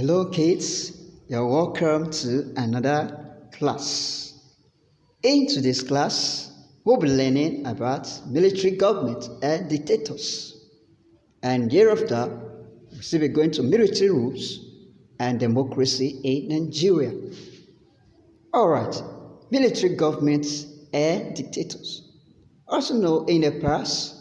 Hello kids, you're welcome to another class. In today's class, we'll be learning about military government and dictators. And hereafter, we'll still be going to military rules and democracy in Nigeria. Alright, military governments and dictators. Also known in the past,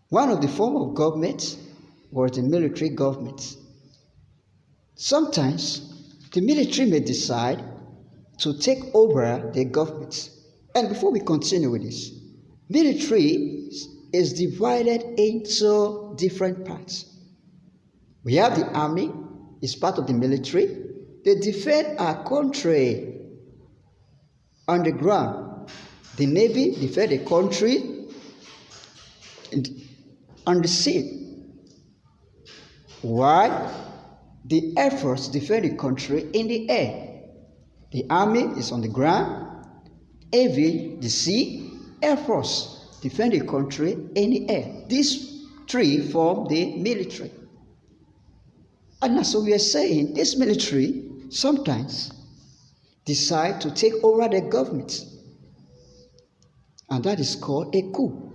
one of the form of government was the military government. Sometimes the military may decide to take over the government. And before we continue with this, military is divided into different parts. We have the army, is part of the military. They defend our country on the ground. The navy defend the country on the sea. Why? The Air Force defend the country in the air. The Army is on the ground, Navy, the sea, Air Force defend the country in the air. These three form the military. And as we are saying, this military sometimes decide to take over the government. And that is called a coup.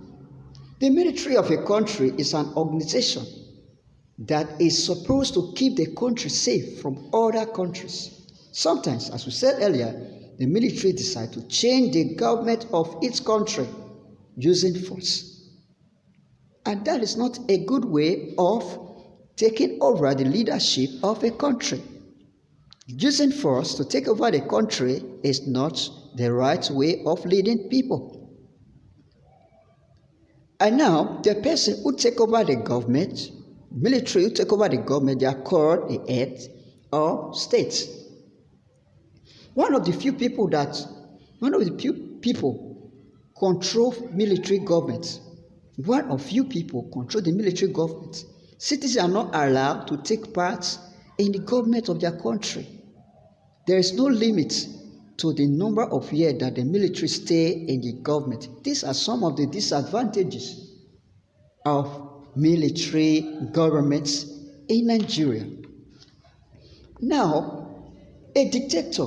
The military of a country is an organization that is supposed to keep the country safe from other countries. Sometimes, as we said earlier, the military decide to change the government of its country using force. And that is not a good way of taking over the leadership of a country. Using force to take over the country is not the right way of leading people. And now, the person who take over the government, military who take over the government, they are called the head of state. One of the few people control military government. One of few people control the military government. Citizens are not allowed to take part in the government of their country. There is no limit to the number of years that the military stay in the government. These are some of the disadvantages of military governments in Nigeria. Now, a dictator,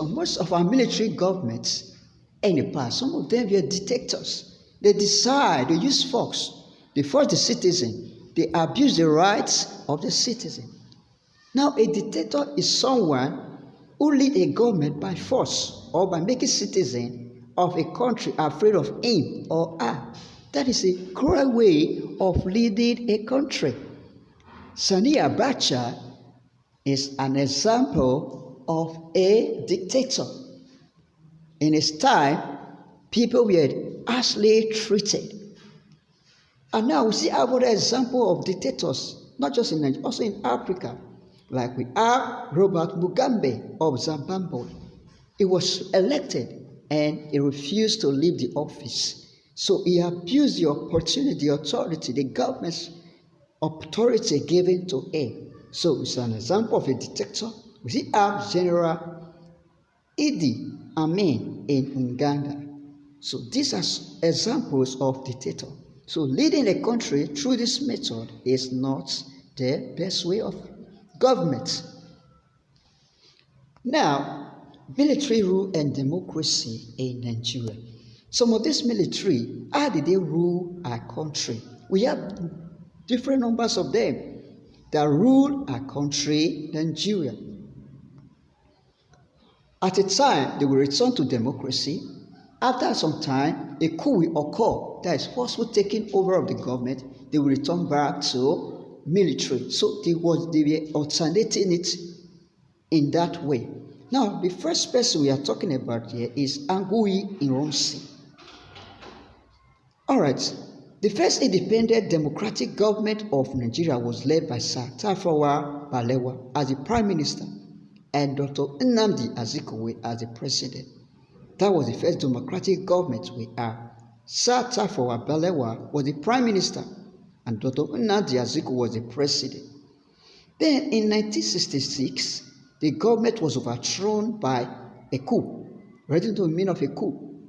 most of our military governments in the past, some of them were dictators. They decide, they use force, they force the citizen, they abuse the rights of the citizen. Now, a dictator is someone who leads a government by force or by making citizens of a country afraid of him or her. That is a cruel way of leading a country. Sani Abacha is an example of a dictator. In his time, people were harshly treated. And now we see other examples of dictators, not just in Nigeria, also in Africa. Like we have Robert Mugabe of Zimbabwe. He was elected and he refused to leave the office. So he abused the opportunity, the authority, the government's authority given to him. So it's an example of a dictator. We see General Idi Amin in Uganda. So these are examples of dictator. So leading a country through this method is not the best way of government. Now, military rule and democracy in Nigeria. Some of this military, how did they rule our country? We have different numbers of them that rule our country, Nigeria. At a time, they will return to democracy. After some time, a coup will occur. That is forceful taking over of the government. They will return back to military. So they were alternating it in that way. Now, the first person we are talking about here is Angui Ironsi. All right, the first independent democratic government of Nigeria was led by Sir Tafawa Balewa as the prime minister and Dr. Nnamdi Azikiwe as the president. That was the first democratic government we have. Sir Tafawa Balewa was the prime minister and Dr. Nnamdi Azikiwe was the president. Then in 1966, the government was overthrown by a coup, ready to mean of a coup.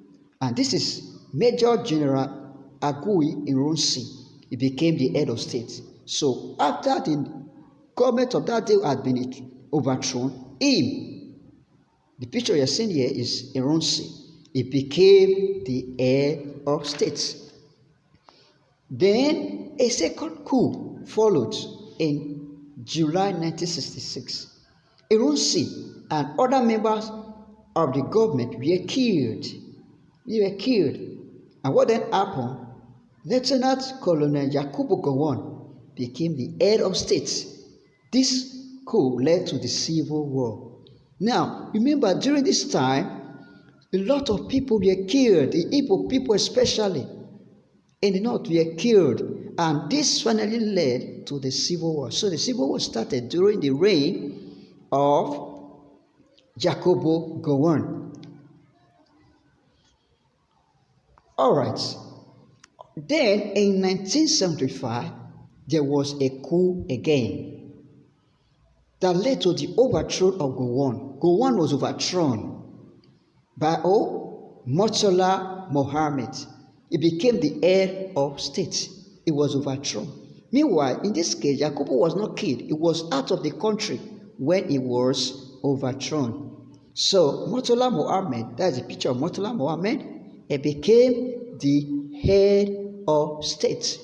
And this is Major General Agui Ironsi. He became the head of state. So after the government of that day had been overthrown, him, the picture you're seeing here is Ironsi. He became the head of state. Then a second coup followed in July 1966. Ironsi and other members of the government were killed. They were killed. And what then happened? Lieutenant Colonel Yakubu Gowon became the head of state. This coup led to the Civil War. Now, remember, during this time, a lot of people were killed, the Igbo people especially in the north were killed, and this finally led to the Civil War. So the Civil War started during the reign of Yakubu Gowon. All right. Then in 1975, there was a coup again that led to the overthrow of Gowon. Gowon was overthrown by Murtala Mohammed. He became the head of state. He was overthrown. Meanwhile, in this case, Yakubu was not killed. He was out of the country when he was overthrown. So Murtala Mohammed, that's a picture of Murtala Mohammed, he became the head of state.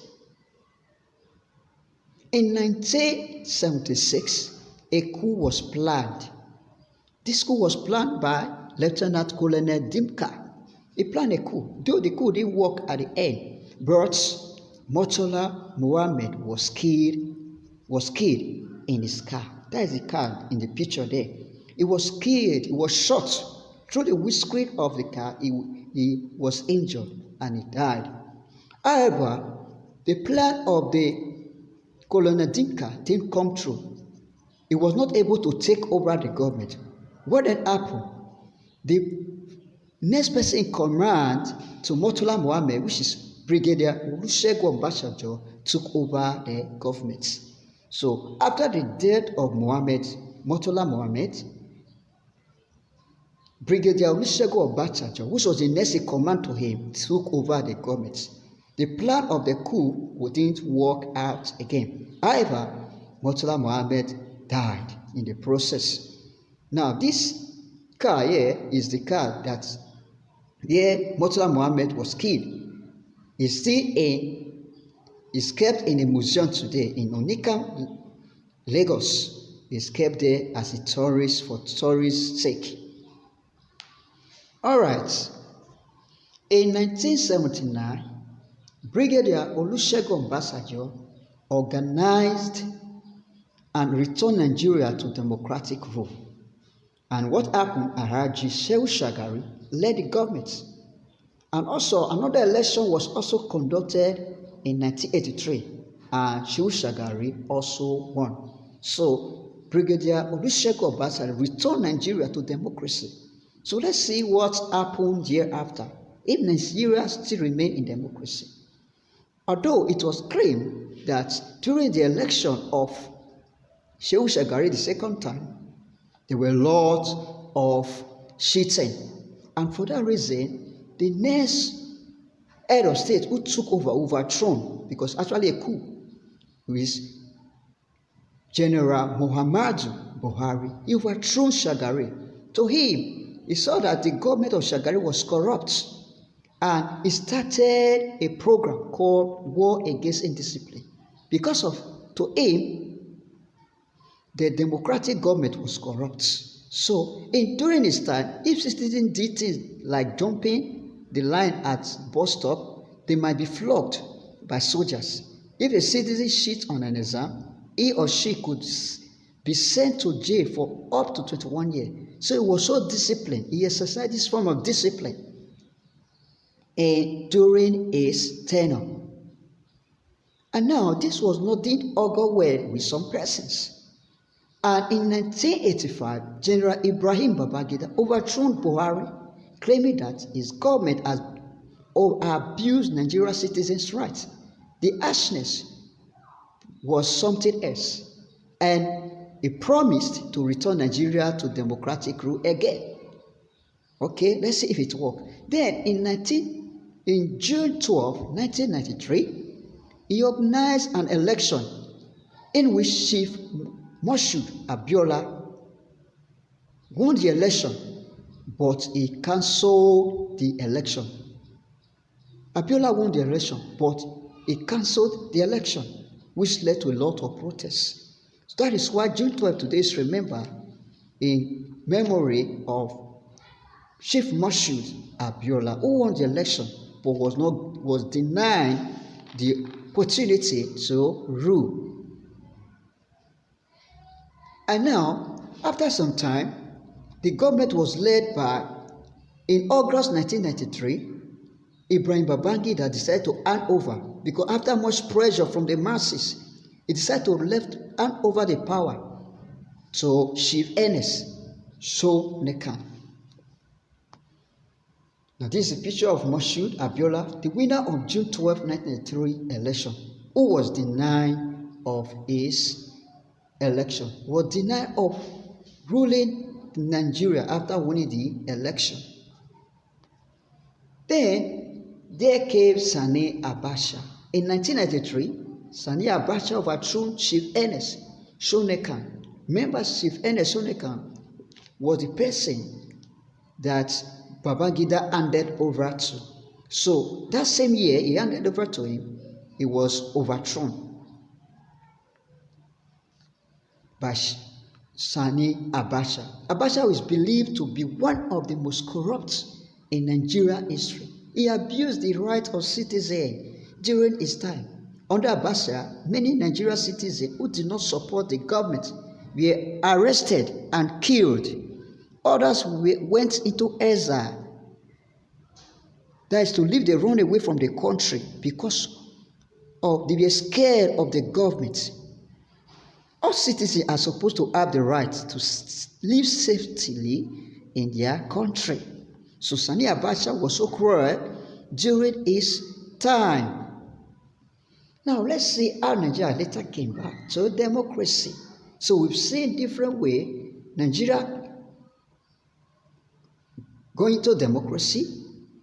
In 1976, a coup was planned. This coup was planned by Lieutenant Colonel Dimka. He planned a coup, though the coup didn't work at the end. But Murtala Mohammed was killed in his car. That is the car in the picture there. He was killed, he was shot through the windscreen of the car. He was injured and he died. However, the plan of the Colonel Dinka didn't come true. He was not able to take over the government. What then happened? The next person in command to Murtala Mohammed, which is Brigadier Olusegun Obasanjo, took over the government. So after the death of Murtala Mohammed, Brigadier Olusegun Obasanjo, which was the next in command to him, took over the government. The plan of the coup didn't work out again. However, Murtala Mohammed died in the process. Now, this car here is the car that Murtala Mohammed was killed. It's kept in a museum today in Onika, Lagos. It's kept there as a tourist for tourist sake. All right. In 1979, Brigadier Olusegun Obasanjo organized and returned Nigeria to democratic rule. And what happened? Alhaji Shehu Shagari led the government. And also another election was also conducted in 1983, and Shehu Shagari also won. So Brigadier Olusegun Obasanjo returned Nigeria to democracy. So let's see what happened thereafter, if Nigeria still remained in democracy. Although it was claimed that during the election of Shehu Shagari the second time, there were lots of cheating. And for that reason, the next head of state who took over, overthrown, because actually a coup, with General Muhammadu Buhari, he overthrew Shagari. To him, he saw that the government of Shagari was corrupt, and he started a program called War Against Indiscipline. Because to him, the democratic government was corrupt. So during his time, if citizens did things like jumping the line at bus stop, they might be flogged by soldiers. If a citizen cheats on an exam, he or she could be sent to jail for up to 21 years. So he was so disciplined. He exercised this form of discipline during his tenure. And now this didn't augur well with some persons. And in 1985, General Ibrahim Babangida overthrew Buhari, claiming that his government has abused Nigerian citizens' rights. The harshness was something else, and he promised to return Nigeria to democratic rule again. Okay, let's see if it worked. Then in June 12, 1993, he organized an election in which Chief Moshood Abiola won the election, but he cancelled the election. Abiola won the election, but he cancelled the election, which led to a lot of protests. So that is why June 12 today is remembered in memory of Chief Moshood Abiola, who won the election but was denied the opportunity to rule. And now, after some time, the government was led by, in August 1993, Ibrahim Babangida decided to hand over, because after much pressure from the masses, he decided to hand over the power to Chief Ernest Shonekan. Now, this is a picture of Moshood Abiola, the winner of June 12, 1993 election, who was denied of his election, was denied of ruling Nigeria after winning the election. Then, there came Sani Abacha. In 1993, Sani Abacha overthrew Chief Ernest Shonekan. Remember, Chief Ernest Shonekan was the person that Babangida handed over to. So that same year he handed over to him, he was overthrown by Sani Abacha. Abacha is believed to be one of the most corrupt in Nigerian history. He abused the rights of citizens during his time. Under Abacha, many Nigerian citizens who did not support the government were arrested and killed. Others went into exile. That is to leave, they run away from the country because they were scared of the government. All citizens are supposed to have the right to live safely in their country. So Sani Abacha was so cruel during his time. Now let's see how Nigeria later came back to democracy. So we've seen different ways Nigeria going to democracy,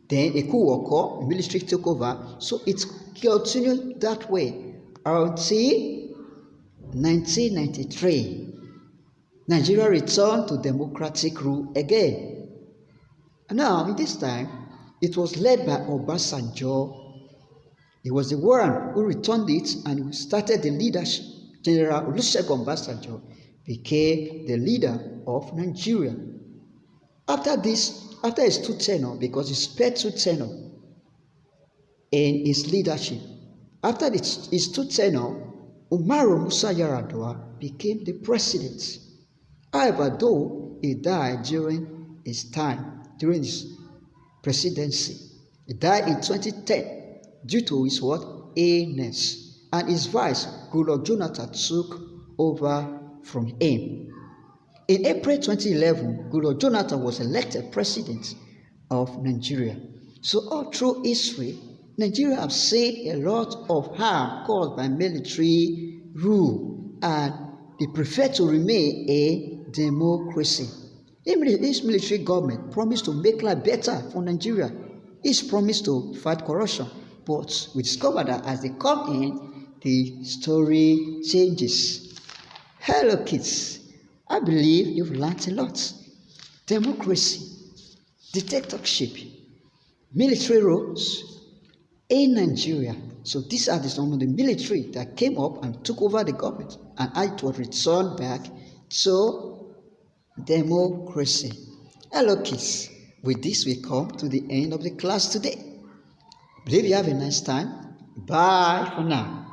then a coup occurred, military took over. So it continued that way until 1993. Nigeria returned to democratic rule again. Now, in this time, it was led by Obasanjo. He was the one who returned it and started the leadership. General Olusegun Obasanjo became the leader of Nigeria. After his two tenure, because he spent two tenure in his leadership, after his two tenure, Umaru Musa Yar'Adua became the president. However, though he died during his time, during his presidency, he died in 2010 due to his illness, and his vice, Goodluck Jonathan, took over from him. In April 2011, Goodluck Jonathan was elected president of Nigeria. So all through history, Nigeria have seen a lot of harm caused by military rule, and they prefer to remain a democracy. This military government promised to make life better for Nigeria. It's promised to fight corruption, but we discover that as they come in, the story changes. Hello kids, I believe you've learned a lot. Democracy, dictatorship, military rules in Nigeria. So these are some of the military that came up and took over the government, and it was returned back to democracy. Hello kids, with this we come to the end of the class today. Believe you have a nice time. Bye for now.